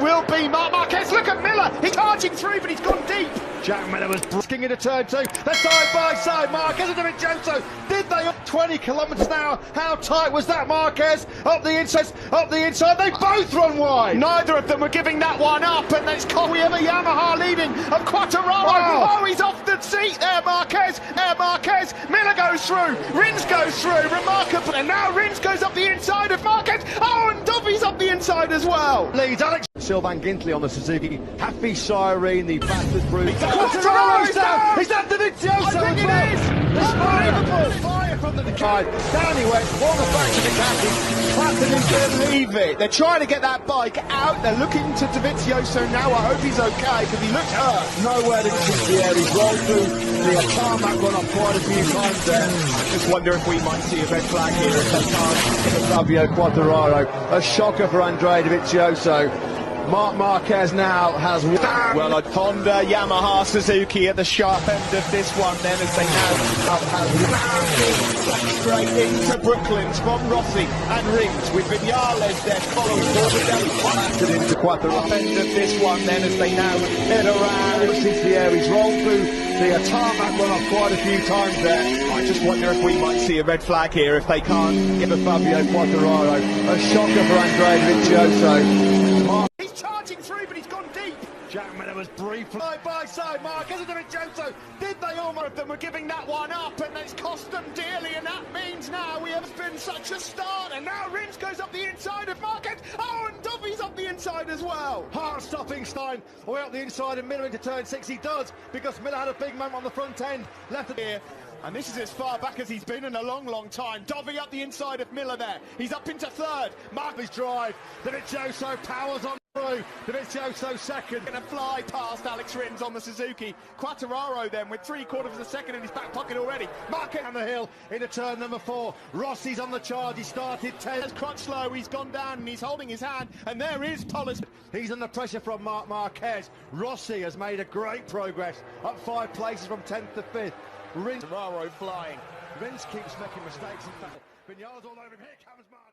will be Marc Marquez. Look at Miller. He's charging through, but he's gone deep. Jack Miller was brisking into turn two. They're side by side. Marquez and Dovizioso. Did they up 20 kilometres an hour? How tight was that, Marquez? Up the inside. They both run wide. Neither of them were giving that one up, and it's we have a Yamaha leading of Quartararo. Wow. Oh, he's off the seat there, Marquez. Marquez. Miller goes through. Rins goes through. Remarkable. And now Rins goes up the inside of Marquez. Oh, and Dovy's up the inside as well. Leads Alex Sylvain Gintley on the Suzuki. Happy Siren, the fastest brute. Quartararo's down. Is that Dovizioso? I think it is. Unbelievable. Fire from the side. Down he went. Won the back to the captain. Clapton didn't believe it. They're trying to get that bike out. They're looking to Dovizioso now. I hope he's okay because he looks hurt. Nowhere to kick the air. He's rolled through the tarmac, gone up quite a few times there. I just wonder if we might see a red flag here if they can't. Fabio Quartararo. A shocker for Andrea Dovizioso. Marc Marquez now has won. Well, a Honda, Yamaha, Suzuki at the sharp end of this one then as they now have straight into Brooklands from Rossi and Rins with Vinales there following blasted into Quartararo. end of this one then as they now head around. Since the air, he's rolled through the tarmac, gone up quite a few times there. I just wonder if we might see a red flag here if they can't Give a Fabio Quartararo. A shocker for Andrea Dovizioso. He's charging through, but he's gone deep. Jack Miller was briefly Side by side, Marquez and Dovizioso. Did they almost of them were giving that one up, and it's cost them dearly, and that means now we have been such a start, and now Rins goes up the inside of Marquez. Oh, and Dovy's up the inside as well. Heart-stopping Stein, way up the inside and Miller into turn 6. He does, because Miller had a big moment on the front end. Left it here. And this is as far back as he's been in a long, long time. Dovey up the inside of Miller there. He's up into third. Marquez drive. Dovizioso powers on through. Dovizioso second. Going to fly past Alex Rins on the Suzuki. Quartararo then with 3/4 of a second in his back pocket already. Marquez on the hill into turn number 4. Rossi's on the charge. He started 10. As Crutchlow, he's gone down and he's holding his hand. And there is Polis. He's under pressure from Marc Marquez. Rossi has made a great progress. Up 5 places from 10th to 5th. Rins flying. Rins keeps making mistakes. In fact, Vinales all over him. Here comes Marquez.